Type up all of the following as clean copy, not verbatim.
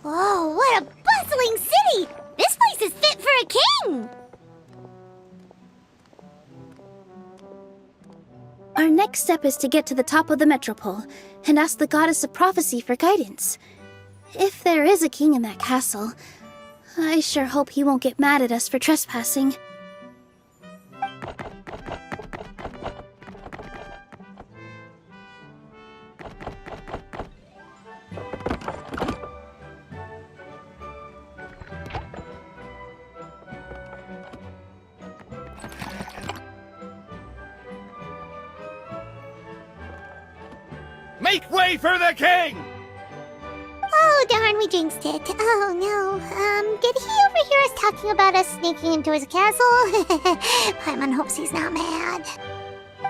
Oh, what a bustling city! This place is fit for a king! Our next step is to get to the top of the metropole and ask the goddess of prophecy for guidance. If there is a king in that castle, I sure hope he won't get mad at us for trespassing. Make way for the king! Oh, darn, we jinxed it. Oh, no. Did he overhear us talking about us sneaking into his castle? Paimon hopes he's not mad.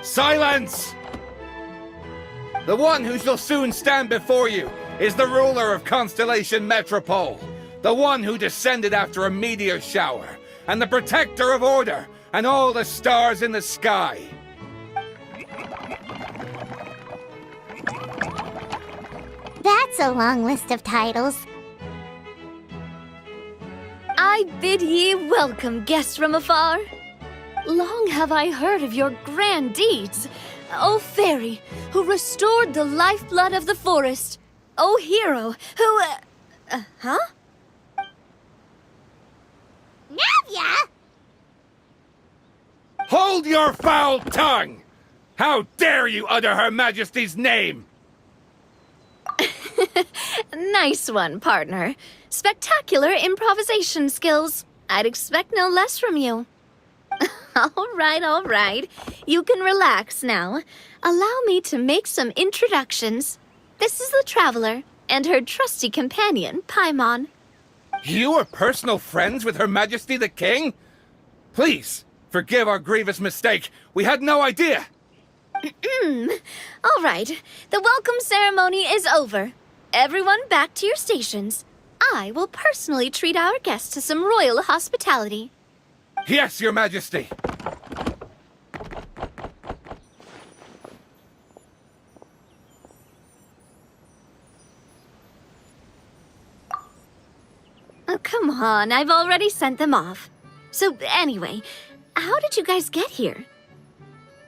Silence! The one who shall soon stand before you is the ruler of Constellation Metropole, the one who descended after a meteor shower, and the protector of order and all the stars in the sky. That's a long list of titles. I bid ye welcome, guests from afar. Long have I heard of your grand deeds. O fairy, who restored the lifeblood of the forest. O hero, who... huh? Navia! Hold your foul tongue! How dare you utter Her Majesty's name! Nice one, partner. Spectacular improvisation skills. I'd expect no less from you. All right. You can relax now. Allow me to make some introductions. This is the Traveler, and her trusty companion, Paimon. You are personal friends with Her Majesty the King? Please, forgive our grievous mistake. We had no idea. All right, the welcome ceremony is over. Everyone back to your stations. I will personally treat our guests to some royal hospitality. Yes, Your Majesty. Oh, come on, I've already sent them off. So anyway, how did you guys get here?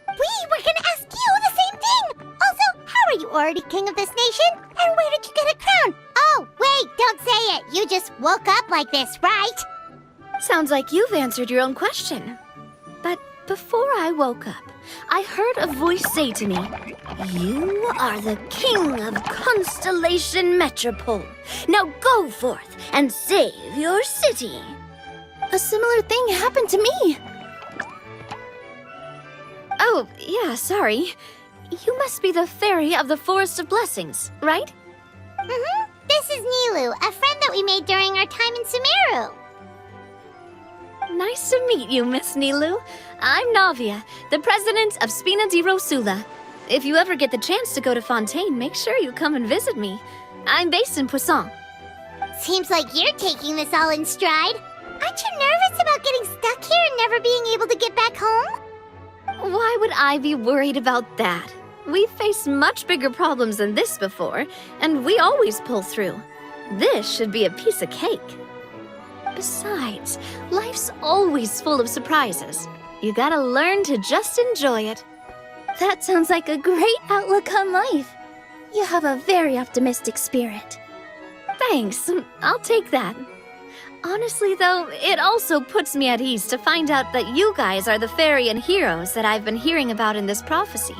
We were gonna ask you the same thing! Also, how are you already king of this nation? And where did you get a crown? Oh, wait, don't say it! You just woke up like this, right? Sounds like you've answered your own question. But before I woke up, I heard a voice say to me, "You are the king of Constellation Metropole. Now go forth and save your city." A similar thing happened to me. Oh, yeah, sorry. You must be the fairy of the Forest of Blessings, right? Mm-hmm. This is Nilu, a friend that we made during our time in Sumeru. Nice to meet you, Miss Nilu. I'm Navia, the president of Spina di Rosula. If you ever get the chance to go to Fontaine, make sure you come and visit me. I'm based in Poisson. Seems like you're taking this all in stride. Aren't you nervous about getting stuck here and never being able to get back home? Why would I be worried about that? We've faced much bigger problems than this before, and we always pull through. This should be a piece of cake. Besides, life's always full of surprises. You gotta learn to just enjoy it. That sounds like a great outlook on life. You have a very optimistic spirit. Thanks, I'll take that. Honestly, though, it also puts me at ease to find out that you guys are the fairy and heroes that I've been hearing about in this prophecy.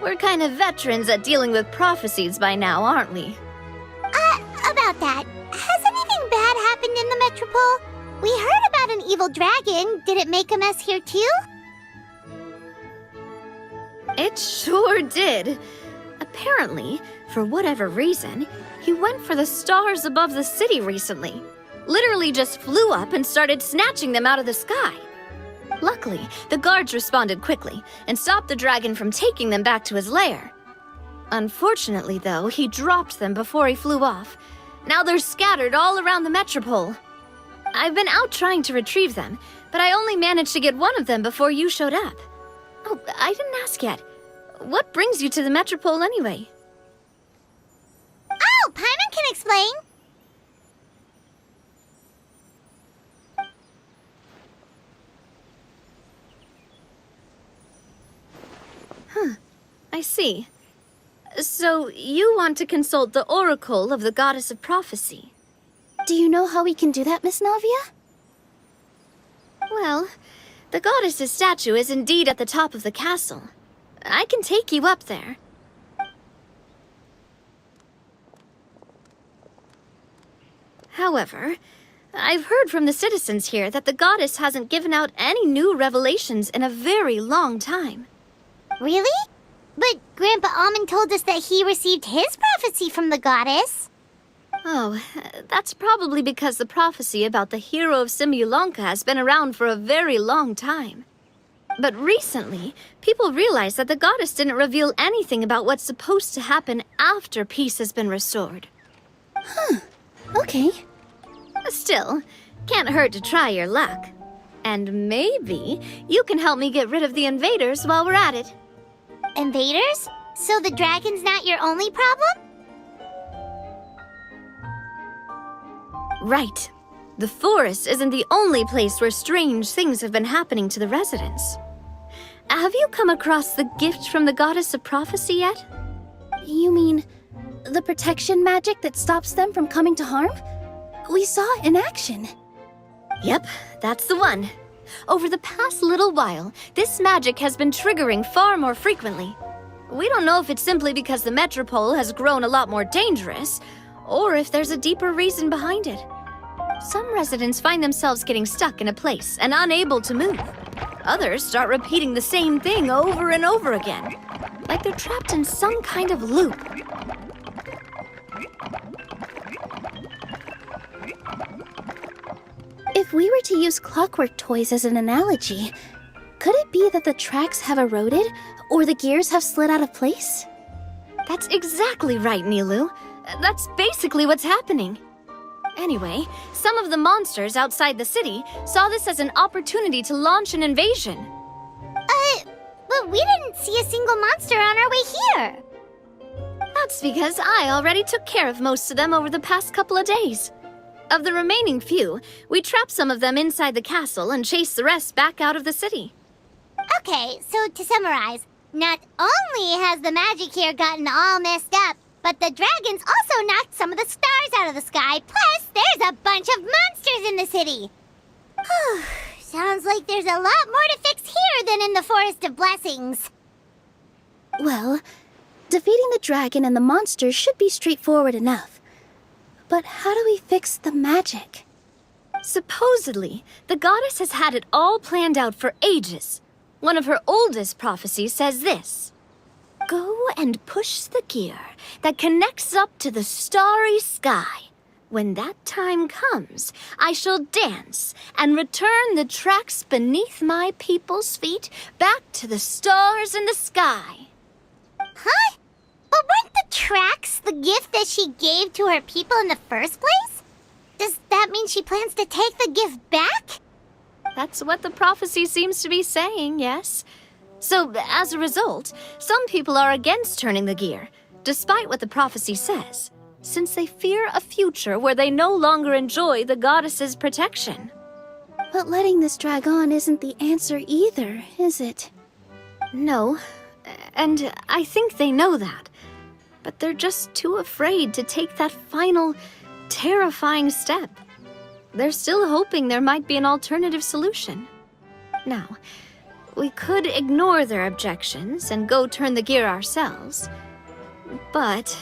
We're kind of veterans at dealing with prophecies by now, aren't we? About that, has anything bad happened in the Metropole? We heard about an evil dragon. Did it make a mess here too? It sure did. Apparently, for whatever reason, he went for the stars above the city recently. Literally just flew up and started snatching them out of the sky. Luckily, the guards responded quickly and stopped the dragon from taking them back to his lair. Unfortunately, though, he dropped them before he flew off. Now they're scattered all around the metropole. I've been out trying to retrieve them, but I only managed to get one of them before you showed up. Oh, I didn't ask yet. What brings you to the metropole anyway? Oh, Paimon can explain. I see. So you want to consult the oracle of the goddess of prophecy? Do you know how we can do that, Miss Navia? Well, the goddess's statue is indeed at the top of the castle. I can take you up there. However, I've heard from the citizens here that the goddess hasn't given out any new revelations in a very long time. Really? But Grandpa Almond told us that he received his prophecy from the goddess. Oh, that's probably because the prophecy about the hero of Simulanka has been around for a very long time. But recently, people realized that the goddess didn't reveal anything about what's supposed to happen after peace has been restored. Okay. Still, can't hurt to try your luck. And maybe you can help me get rid of the invaders while we're at it. Invaders? So the dragon's not your only problem? Right. The forest isn't the only place where strange things have been happening to the residents. Have you come across the gift from the goddess of prophecy yet? You mean the protection magic that stops them from coming to harm? We saw it in action. Yep, that's the one. Over the past little while, this magic has been triggering far more frequently. We don't know if it's simply because the metropole has grown a lot more dangerous, or if there's a deeper reason behind it. Some residents find themselves getting stuck in a place and unable to move. Others start repeating the same thing over and over again, like they're trapped in some kind of loop. If we were to use clockwork toys as an analogy, could it be that the tracks have eroded or the gears have slid out of place? That's exactly right, Nilu. That's basically what's happening. Anyway, some of the monsters outside the city saw this as an opportunity to launch an invasion. But we didn't see a single monster on our way here. That's because I already took care of most of them over the past couple of days. Of the remaining few, we trapped some of them inside the castle and chased the rest back out of the city. Okay, so to summarize, not only has the magic here gotten all messed up, but the dragons also knocked some of the stars out of the sky, plus there's a bunch of monsters in the city. Sounds like there's a lot more to fix here than in the Forest of Blessings. Well, defeating the dragon and the monsters should be straightforward enough. But how do we fix the magic? Supposedly, the goddess has had it all planned out for ages. One of her oldest prophecies says this: "Go and push the gear that connects up to the starry sky. When that time comes, I shall dance and return the tracks beneath my people's feet back to the stars in the sky." Huh? But weren't the tracks the gift that she gave to her people in the first place? Does that mean she plans to take the gift back? That's what the prophecy seems to be saying, yes. So, as a result, some people are against turning the gear, despite what the prophecy says, since they fear a future where they no longer enjoy the goddess's protection. But letting this drag on isn't the answer either, is it? No, and I think they know that. But they're just too afraid to take that final, terrifying step. They're still hoping there might be an alternative solution. Now, we could ignore their objections and go turn the gear ourselves, but...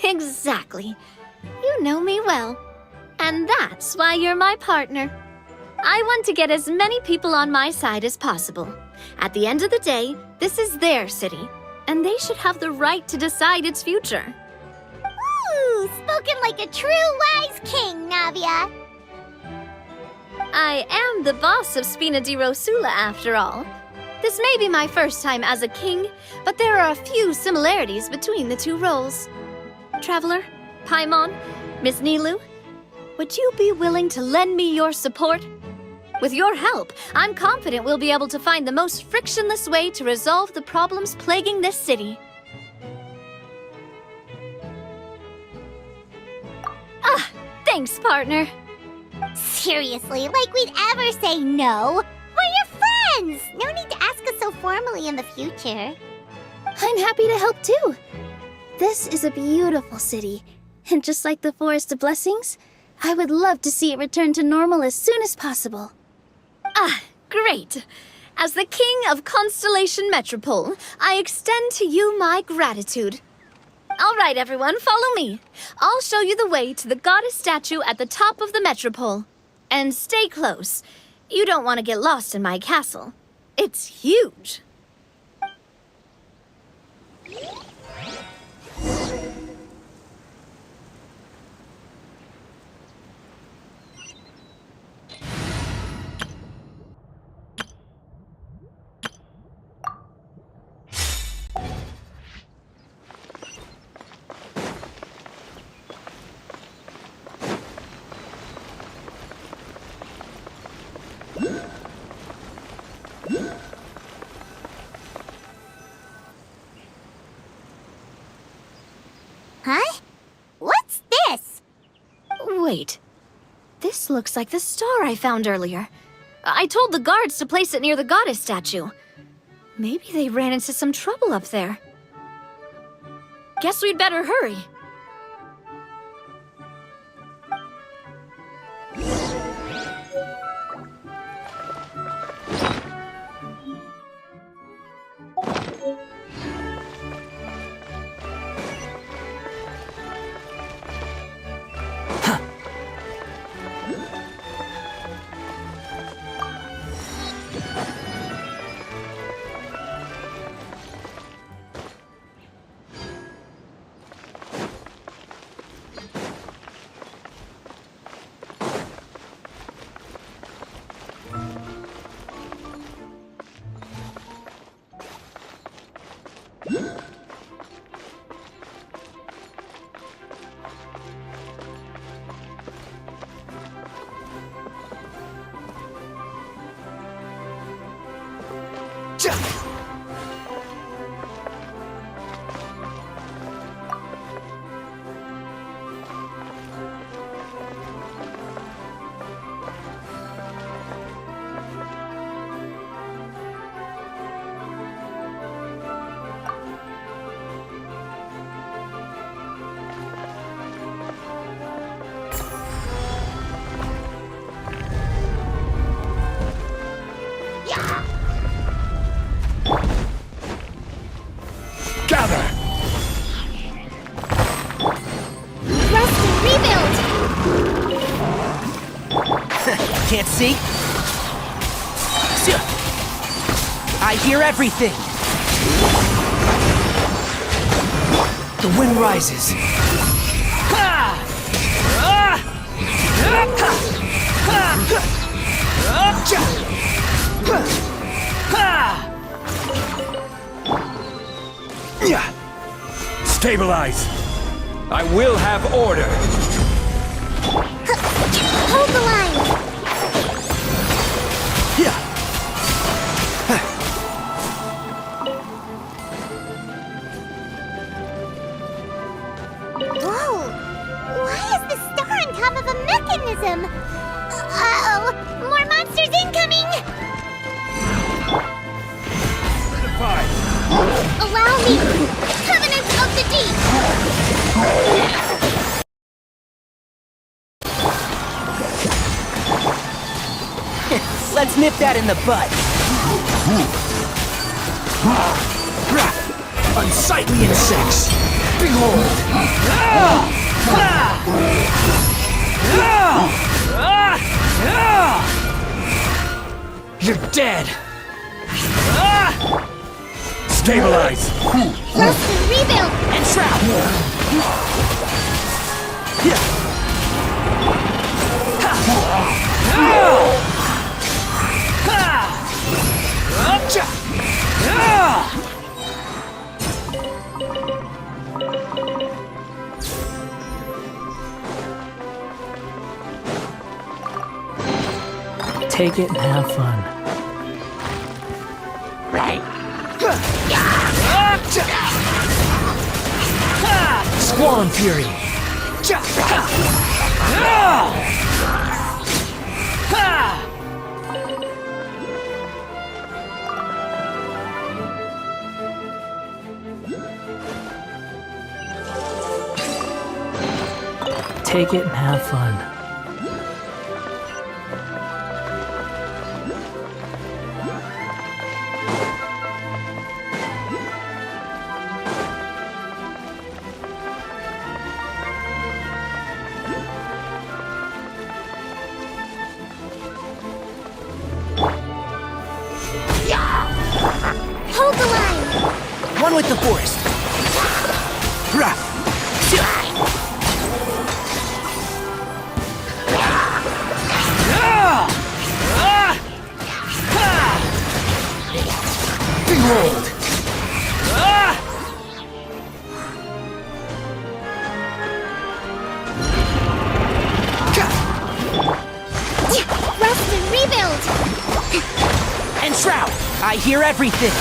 Exactly. You know me well. And that's why you're my partner. I want to get as many people on my side as possible. At the end of the day, this is their city, and they should have the right to decide its future. Ooh, spoken like a true wise king, Navia. I am the boss of Spina di Rosula, after all. This may be my first time as a king, but there are a few similarities between the two roles. Traveler, Paimon, Miss Nilu, would you be willing to lend me your support? With your help, I'm confident we'll be able to find the most frictionless way to resolve the problems plaguing this city. Ah, thanks, partner. Seriously, like we'd ever say no. We're your friends! No need to ask us so formally in the future. I'm happy to help too. This is a beautiful city, and just like the Forest of Blessings, I would love to see it return to normal as soon as possible. Ah, great. As the king of Constellation Metropole, I extend to you my gratitude. All right, everyone, follow me. I'll show you the way to the goddess statue at the top of the Metropole. And stay close. You don't want to get lost in my castle. It's huge. Huh? What's this? Wait. This looks like the star I found earlier. I told the guards to place it near the goddess statue. Maybe they ran into some trouble up there. Guess we'd better hurry. Gather! Rest and rebuild! Can't see? I hear everything! The wind rises. Stabilize! I will have order! Hold the line! Whoa! Why is the star on top of a mechanism? Uh-oh! More monsters incoming! Allow me! Covenants of the Deep! Let's nip that in the bud. Unsightly insects! You're dead! Stabilize! Thrust and rebuild! And trap! Take it and have fun. Squall Fury! Take it and have fun. Hold the line! One with the forest! Behold! Rest and rebuild! And Shroud! I hear everything!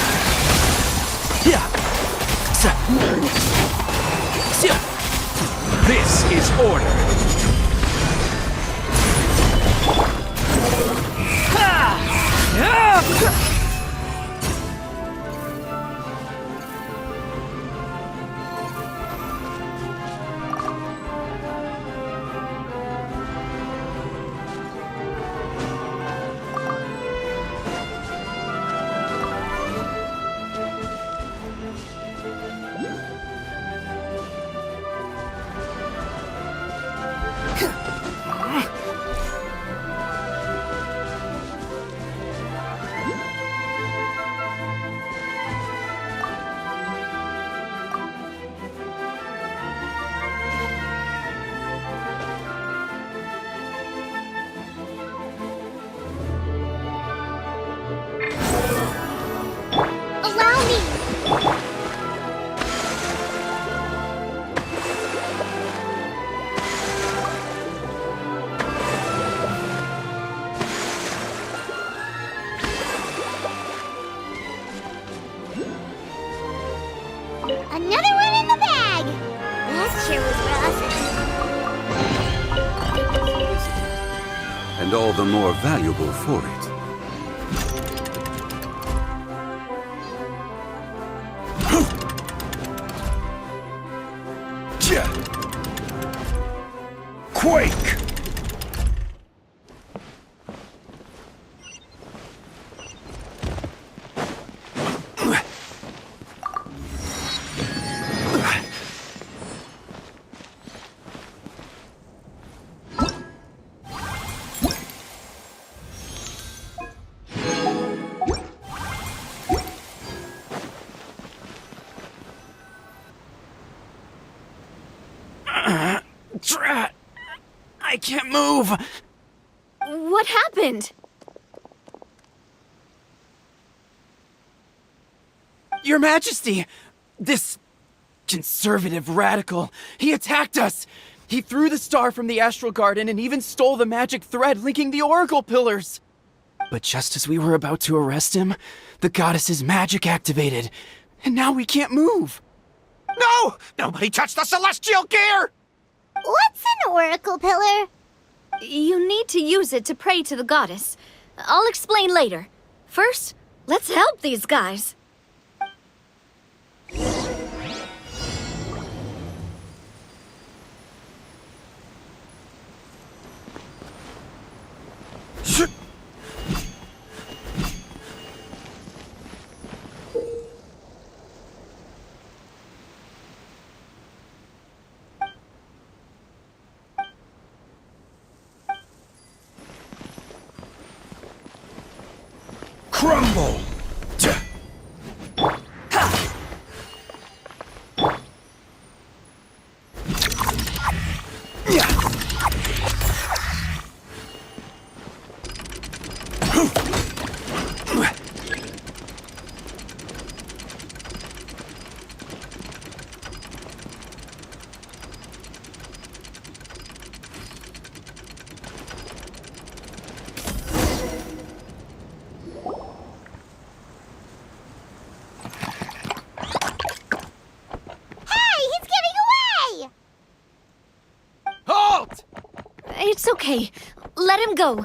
This is order! Allow me! Another one in the bag! That sure was rough. And all the more valuable for it. Quake! Drat! I can't move! What happened? Your Majesty! This conservative radical, he attacked us! He threw the star from the Astral Garden and even stole the magic thread linking the Oracle Pillars! But just as we were about to arrest him, the goddess's magic activated, and now we can't move! No! Nobody touched the celestial gear! What's an oracle pillar? You need to use it to pray to the goddess. I'll explain later. First, let's help these guys. crumble! Hey, he's giving away! Halt! It's okay. Let him go.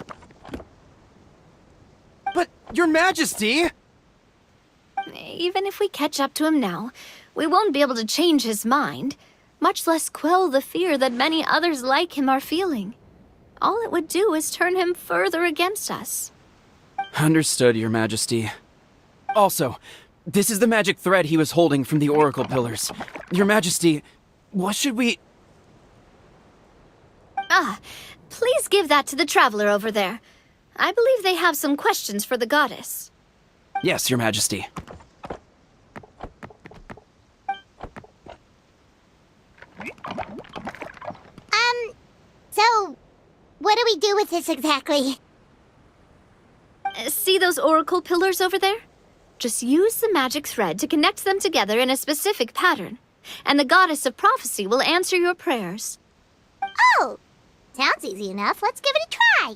But, Your Majesty! Even if we catch up to him now, we won't be able to change his mind, much less quell the fear that many others like him are feeling. All it would do is turn him further against us. Understood, Your Majesty. Also, this is the magic thread he was holding from the Oracle Pillars. Your Majesty, what should we... Please give that to the traveler over there. I believe they have some questions for the goddess. Yes, Your Majesty. So, what do we do with this exactly? See those oracle pillars over there? Just use the magic thread to connect them together in a specific pattern, and the goddess of prophecy will answer your prayers. Oh, sounds easy enough. Let's give it a try.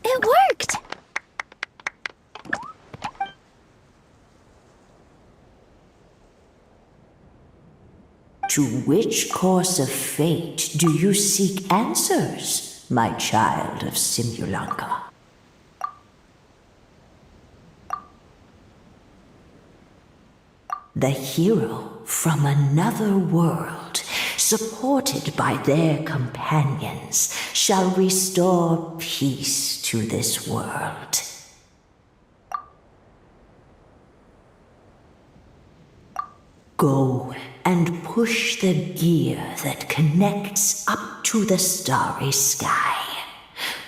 It worked! To which course of fate do you seek answers, my child of Simulanka? The hero from another world, supported by their companions, shall restore peace to this world. Go and push the gear that connects up to the starry sky.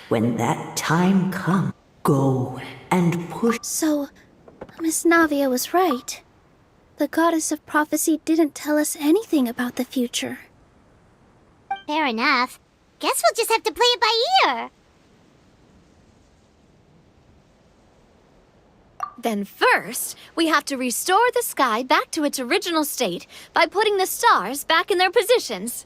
When that time comes, go and push. So, Miss Navia was right. The goddess of prophecy didn't tell us anything about the future. Fair enough. Guess we'll just have to play it by ear. Then first, we have to restore the sky back to its original state by putting the stars back in their positions.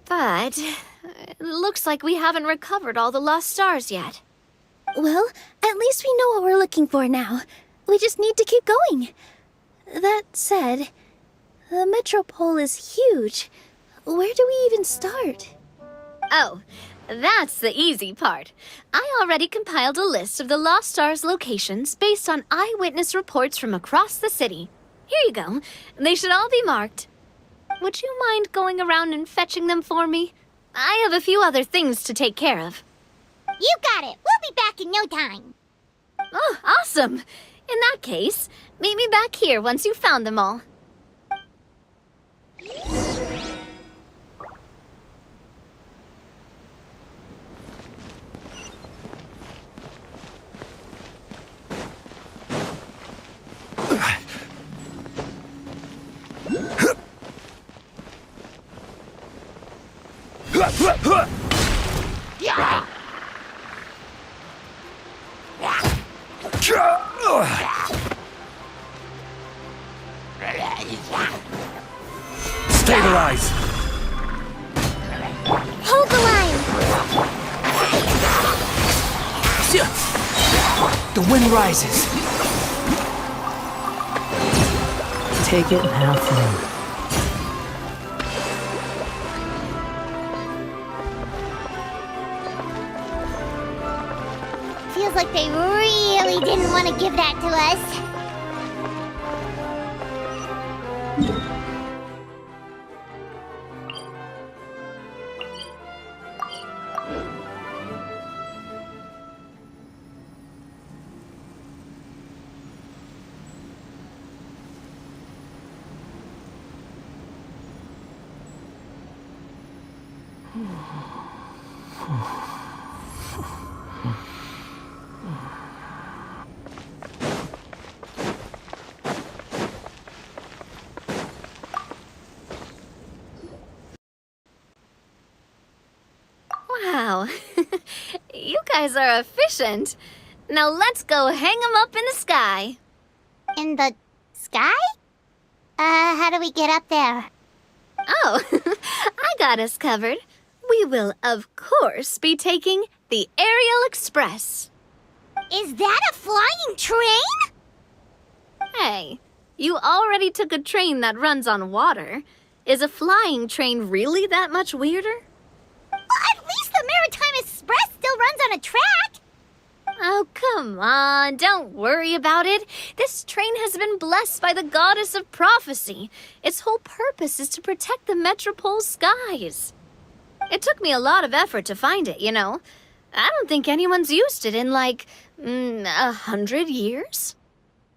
But it looks like we haven't recovered all the lost stars yet. Well, at least we know what we're looking for now. We just need to keep going. That said, the Metropole is huge. Where do we even start? Oh, that's the easy part. I already compiled a list of the Lost Stars locations based on eyewitness reports from across the city. Here you go. They should all be marked. Would you mind going around and fetching them for me? I have a few other things to take care of. You got it. We'll be back in no time. Oh, awesome! In that case, meet me back here once you've found them all. Stabilize! Hold the line. The wind rises. Take it halfway. Feels like they really didn't want to give that to us. Wow, you guys are efficient. Now let's go hang them up in the sky. In the sky? How do we get up there? Oh, I got us covered. We will, of course, be taking the Aerial Express. Is that a flying train? Hey, you already took a train that runs on water. Is a flying train really that much weirder? Well, at least the Maritime Express still runs on a track. Oh, come on, don't worry about it. This train has been blessed by the goddess of prophecy. Its whole purpose is to protect the Metropole's skies. It took me a lot of effort to find it, you know. I don't think anyone's used it in, like, 100 years?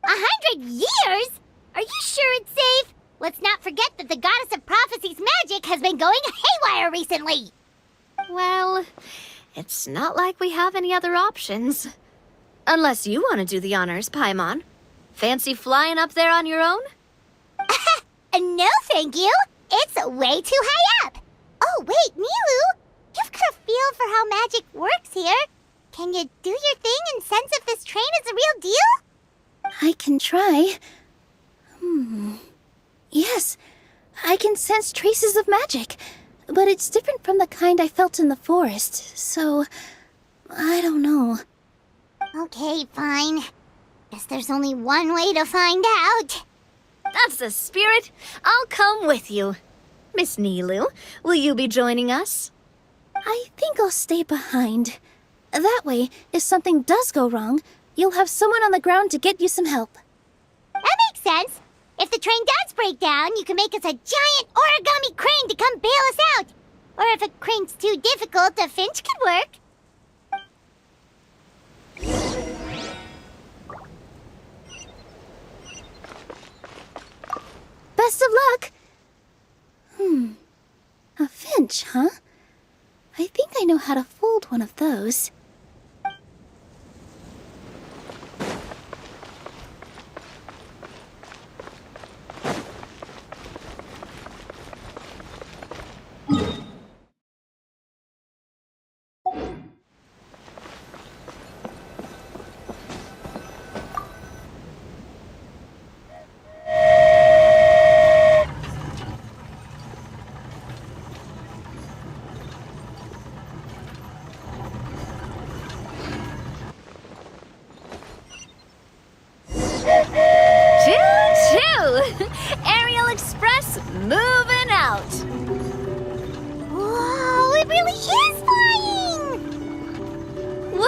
100 years? Are you sure it's safe? Let's not forget that the goddess of prophecy's magic has been going haywire recently. Well, it's not like we have any other options. Unless you want to do the honors, Paimon. Fancy flying up there on your own? No, thank you. It's way too high up. Oh, wait, Nilu. You've got a feel for how magic works here. Can you do your thing and sense if this train is the real deal? I can try. Yes, I can sense traces of magic, but it's different from the kind I felt in the forest, so I don't know. Okay, fine. Guess there's only one way to find out. That's the spirit. I'll come with you. Miss Nilu, will you be joining us? I think I'll stay behind. That way, if something does go wrong, you'll have someone on the ground to get you some help. That makes sense. If the train does break down, you can make us a giant origami crane to come bail us out. Or if a crane's too difficult, a finch could work. Best of luck! A finch, huh? I think I know how to fold one of those.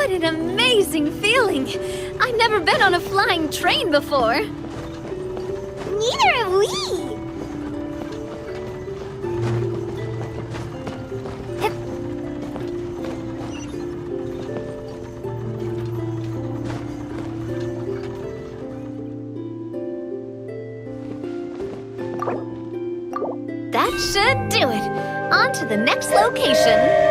What an amazing feeling! I've never been on a flying train before. Neither have we. That should do it. On to the next location.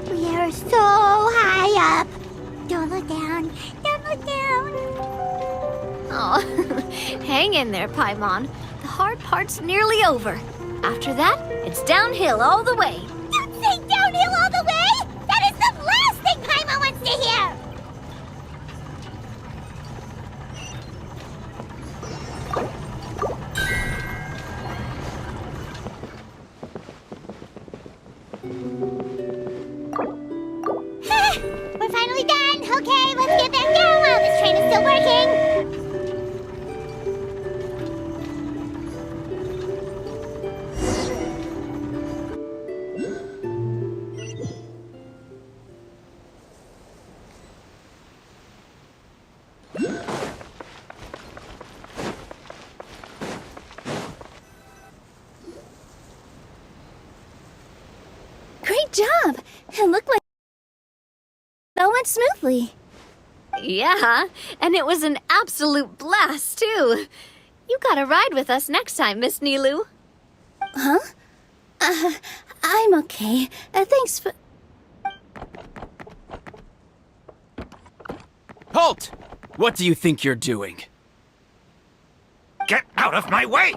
We are so high up. Don't look down. Don't look down. Oh, hang in there, Paimon. The hard part's nearly over. After that, it's downhill all the way. Don't say downhill all the way. That is the last thing Paimon wants to hear. We're finally done. Okay, let's get back down while this train is still working. Great job! It looked like that went smoothly. Yeah, and it was an absolute blast, too. You gotta ride with us next time, Miss Nilu. Huh? I'm okay. Thanks for... Halt! What do you think you're doing? Get out of my way!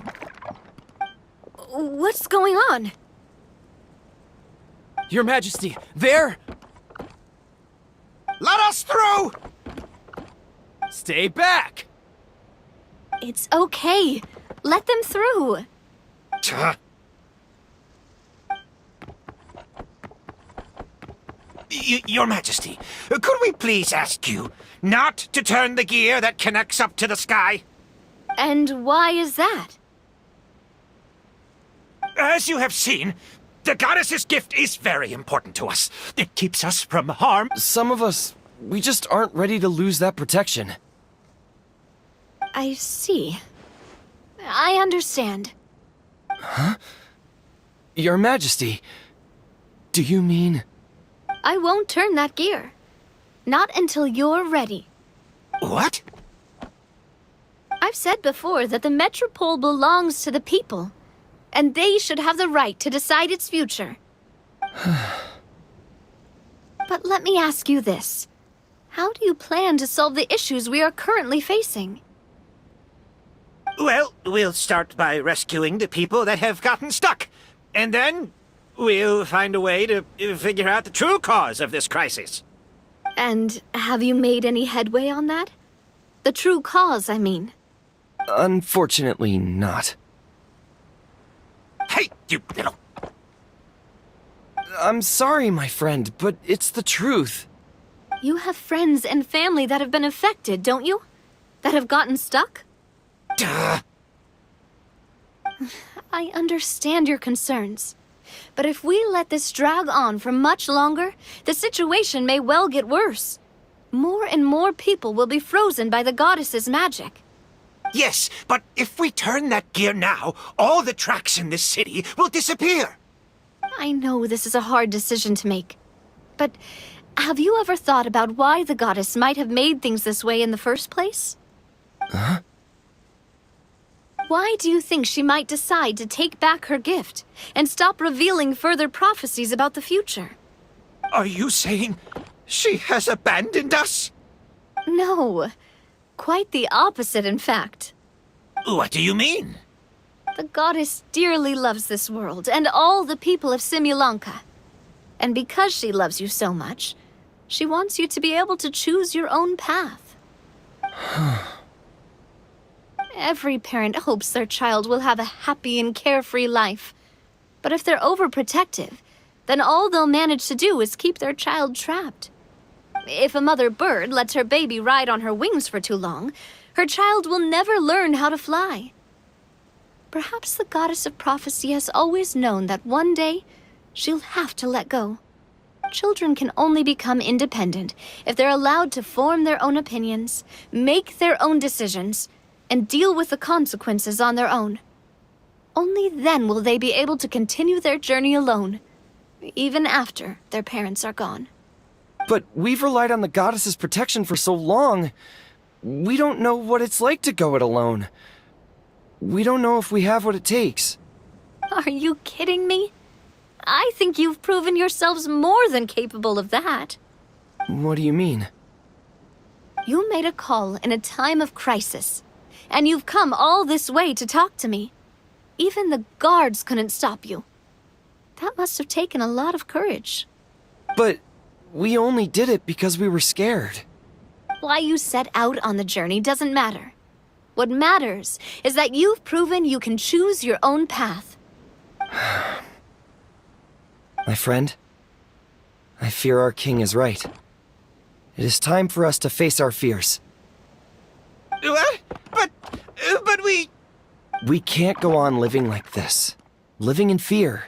What's going on? Your Majesty, there! Let us through! Stay back! It's okay. Let them through. Tuh. Your Majesty, could we please ask you not to turn the gear that connects up to the sky? And why is that? As you have seen, the goddess's gift is very important to us. It keeps us from harm. Some of us, we just aren't ready to lose that protection. I see. I understand. Your Majesty, do you mean... I won't turn that gear. Not until you're ready. What? I've said before that the Metropole belongs to the people, and they should have the right to decide its future. But let me ask you this. How do you plan to solve the issues we are currently facing? Well, we'll start by rescuing the people that have gotten stuck. And then we'll find a way to figure out the true cause of this crisis. And have you made any headway on that? The true cause, I mean. Unfortunately not. Hey, you little... I'm sorry, my friend, but it's the truth. You have friends and family that have been affected, don't you? That have gotten stuck? Duh. I understand your concerns. But if we let this drag on for much longer, the situation may well get worse. More and more people will be frozen by the goddess's magic. Yes, but if we turn that gear now, all the tracks in this city will disappear. I know this is a hard decision to make. But have you ever thought about why the goddess might have made things this way in the first place? Huh? Why do you think she might decide to take back her gift and stop revealing further prophecies about the future? Are you saying she has abandoned us? No. Quite the opposite, in fact. What do you mean? The goddess dearly loves this world and all the people of Simulanka. And because she loves you so much, She wants you to be able to choose your own path. Every parent hopes their child will have a happy and carefree life. But if they're overprotective, then all they'll manage to do is keep their child trapped. If a mother bird lets her baby ride on her wings for too long, her child will never learn how to fly. Perhaps the goddess of prophecy has always known that one day she'll have to let go. Children can only become independent if they're allowed to form their own opinions, make their own decisions, and deal with the consequences on their own. Only then will they be able to continue their journey alone, even after their parents are gone. But we've relied on the goddess's protection for so long. We don't know what it's like to go it alone. We don't know if we have what it takes. Are you kidding me? I think you've proven yourselves more than capable of that. What do you mean? You made a call in a time of crisis, and you've come all this way to talk to me. Even the guards couldn't stop you. That must have taken a lot of courage. But we only did it because we were scared. Why you set out on the journey doesn't matter. What matters is that you've proven you can choose your own path. My friend, I fear our king is right. It is time for us to face our fears. What? But we... We can't go on living like this. Living in fear.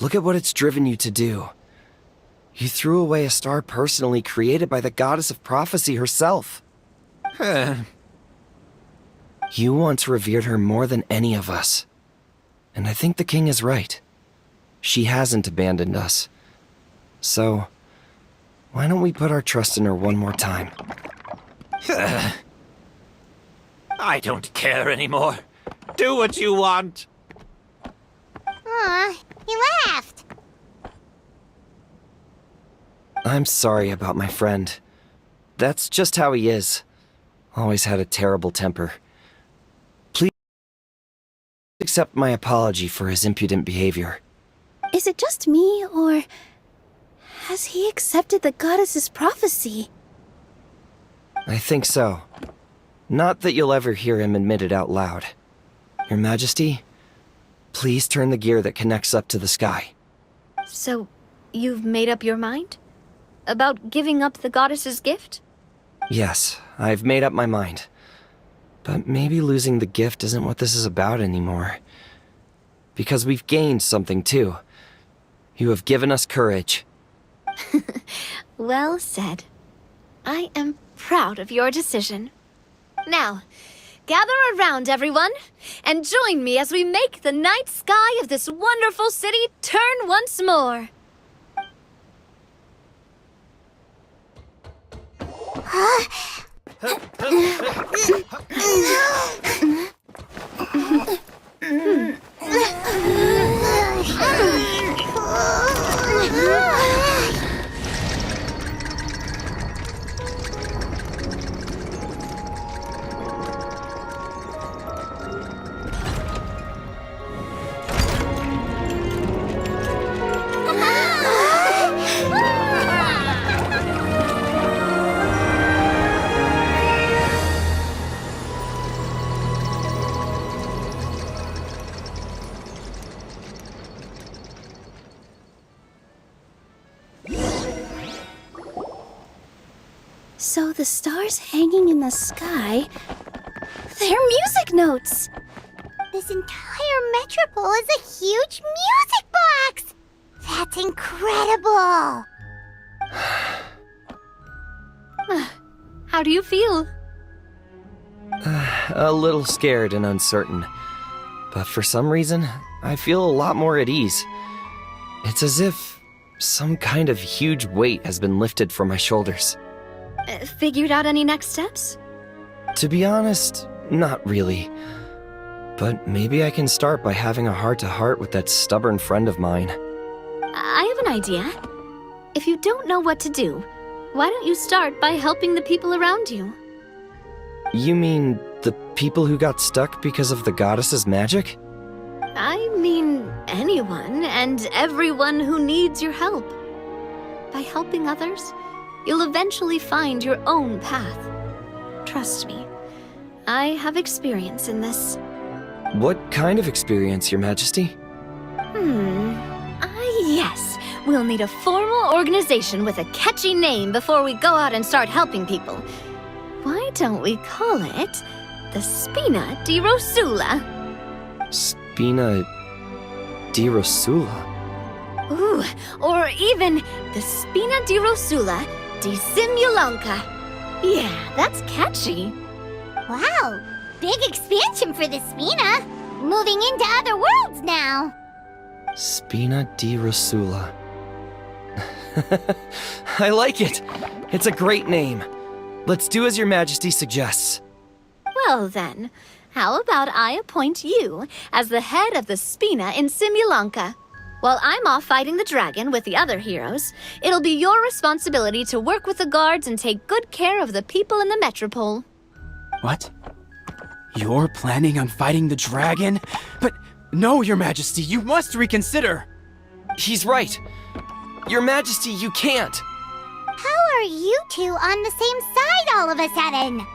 Look at what it's driven you to do. You threw away a star personally created by the goddess of prophecy herself. You once revered her more than any of us. And I think the king is right. She hasn't abandoned us. So, why don't we put our trust in her one more time? I don't care anymore. Do what you want. Aw, he laughed. I'm sorry about my friend. That's just how he is. Always had a terrible temper. Please accept my apology for his impudent behavior. Is it just me, or has he accepted the goddess's prophecy? I think so. Not that you'll ever hear him admit it out loud. Your Majesty, please turn the gear that connects up to the sky. So, you've made up your mind? About giving up the goddess's gift? Yes, I've made up my mind. But maybe losing the gift isn't what this is about anymore. Because we've gained something too. You have given us courage. Well said. I am proud of your decision. Now, gather around, everyone, and join me as we make the night sky of this wonderful city turn once more. So the stars hanging in the sky, they're music notes! This entire metropole is a huge music box! That's incredible! How do you feel? A little scared and uncertain. But for some reason, I feel a lot more at ease. It's as if some kind of huge weight has been lifted from my shoulders. Figured out any next steps? To be honest, not really. But maybe I can start by having a heart-to-heart with that stubborn friend of mine. I have an idea. If you don't know what to do, why don't you start by helping the people around you? You mean the people who got stuck because of the goddess's magic? I mean anyone and everyone who needs your help. By helping others, you'll eventually find your own path. Trust me, I have experience in this. What kind of experience, Your Majesty? Yes. We'll need a formal organization with a catchy name before we go out and start helping people. Why don't we call it the Spina di Rosula? Spina di Rosula? Ooh, or even the Spina di Rosula di Simulanka. Yeah, that's catchy. Wow, big expansion for the Spina. Moving into other worlds now. Spina di Rosula. I like it. It's a great name. Let's do as Your Majesty suggests. Well then, how about I appoint you as the head of the Spina in Simulanka? While I'm off fighting the dragon with the other heroes, it'll be your responsibility to work with the guards and take good care of the people in the metropole. What? You're planning on fighting the dragon? But no, Your Majesty, you must reconsider. He's right. Your Majesty, you can't. How are you two on the same side all of a sudden?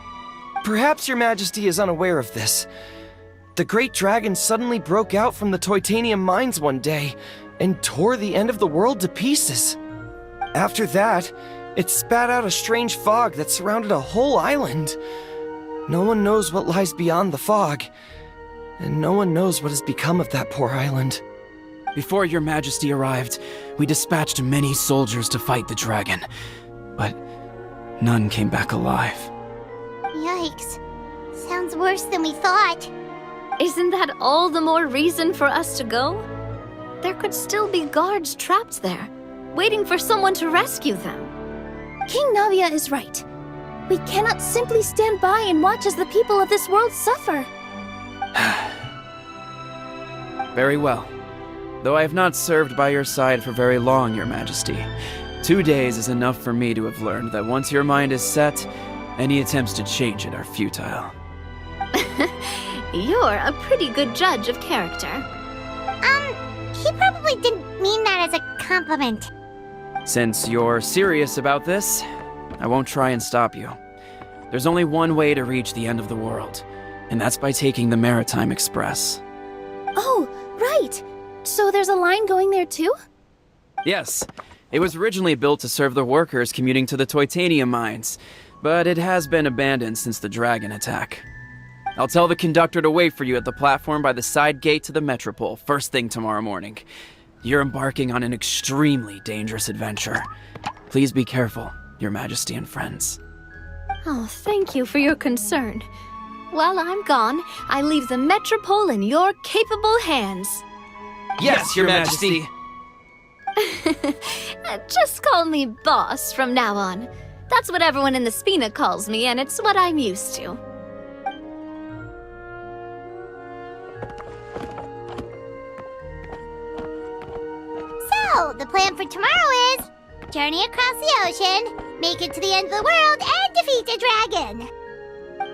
Perhaps Your Majesty is unaware of this. The great dragon suddenly broke out from the Titanium mines one day and tore the end of the world to pieces. After that, it spat out a strange fog that surrounded a whole island. No one knows what lies beyond the fog, and no one knows what has become of that poor island. Before Your Majesty arrived, we dispatched many soldiers to fight the dragon, but none came back alive. Yikes. Sounds worse than we thought. Isn't that all the more reason for us to go? There could still be guards trapped there, waiting for someone to rescue them. King Navia is right. We cannot simply stand by and watch as the people of this world suffer. Very well. Though I have not served by your side for very long, Your Majesty. 2 days is enough for me to have learned that once your mind is set, any attempts to change it are futile. You're a pretty good judge of character. He probably didn't mean that as a compliment. Since you're serious about this, I won't try and stop you. There's only one way to reach the end of the world, and that's by taking the Maritime Express. Oh, right. So there's a line going there too? Yes, it was originally built to serve the workers commuting to the Titanium mines, but it has been abandoned since the dragon attack. I'll tell the conductor to wait for you at the platform by the side gate to the Metropole first thing tomorrow morning. You're embarking on an extremely dangerous adventure. Please be careful, Your Majesty and friends. Oh, thank you for your concern. While I'm gone, I leave the Metropole in your capable hands. Yes, Your Majesty. Just call me boss from now on. That's what everyone in the Spina calls me, and it's what I'm used to. So, the plan for tomorrow is journey across the ocean, make it to the end of the world, and defeat a dragon.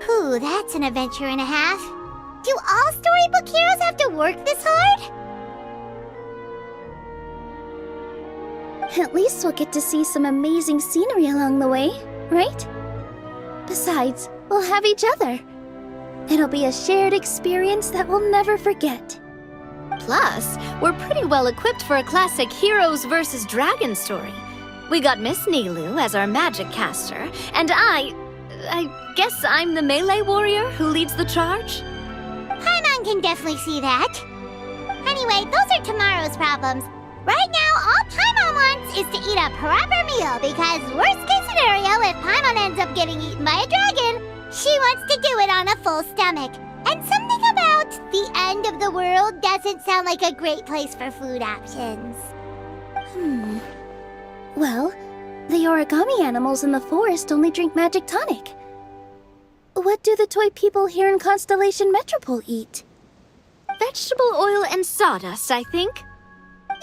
Ooh, that's an adventure and a half. Do all storybook heroes have to work this hard? At least we'll get to see some amazing scenery along the way, right? Besides, we'll have each other. It'll be a shared experience that we'll never forget. Plus, we're pretty well equipped for a classic heroes versus dragon story. We got Miss Nilu as our magic caster, and I guess I'm the melee warrior who leads the charge? Paimon can definitely see that. Anyway, those are tomorrow's problems. Right now, all Paimon wants is to eat a proper meal because worst case scenario, if Paimon ends up getting eaten by a dragon, she wants to do it on a full stomach. And something about the end of the world doesn't sound like a great place for food options. Well, the origami animals in the forest only drink magic tonic. What do the toy people here in Constellation Metropole eat? Vegetable oil and sawdust, I think. No!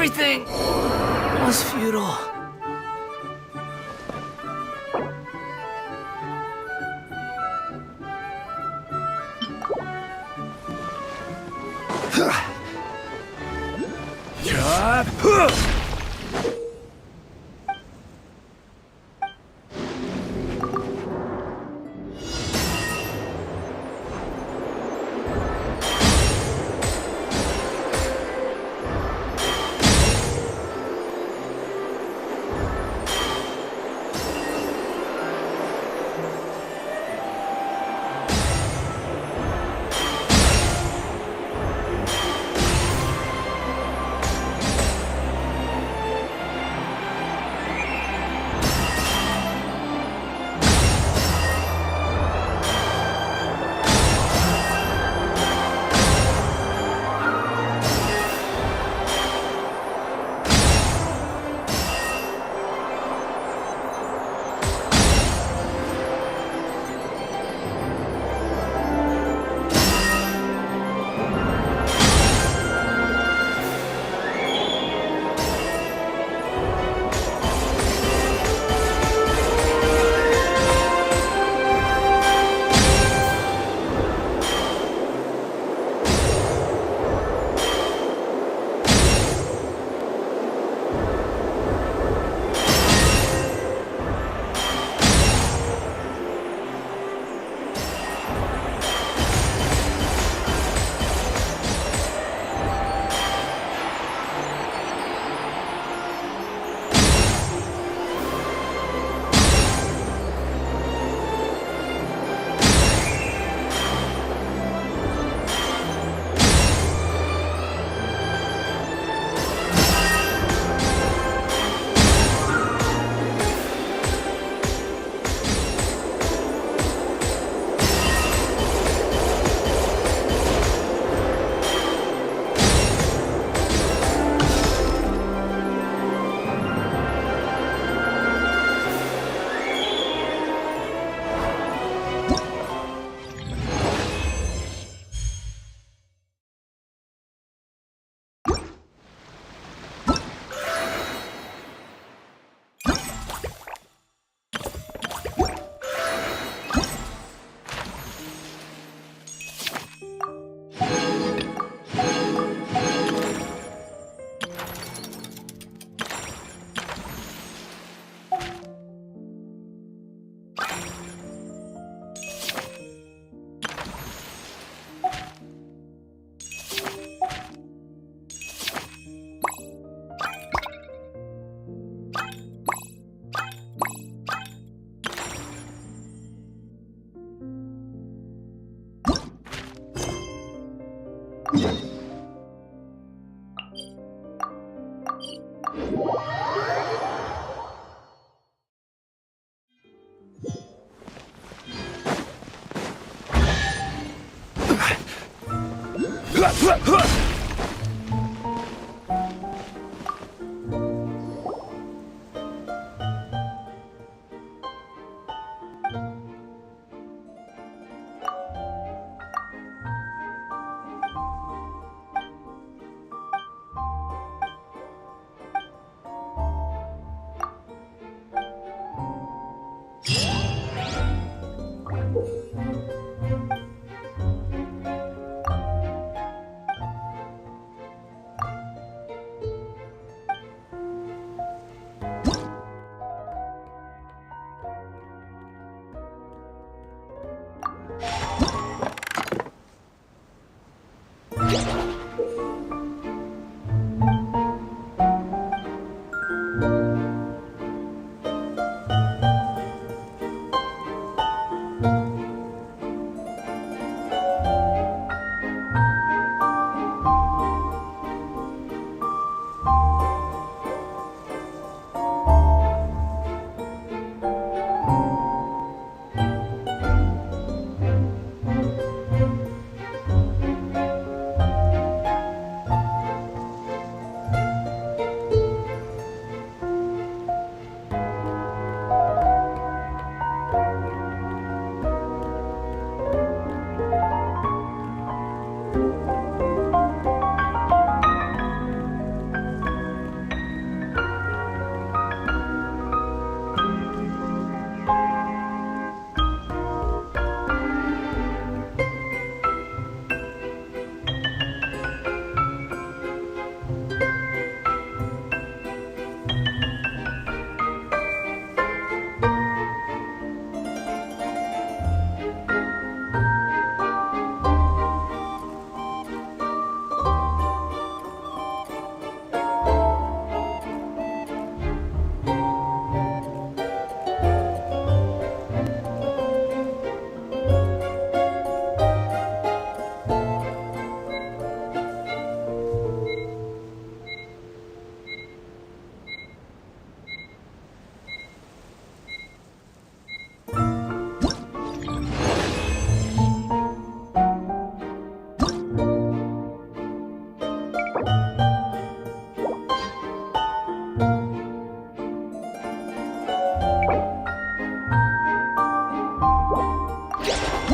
Everything was futile.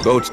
Boats.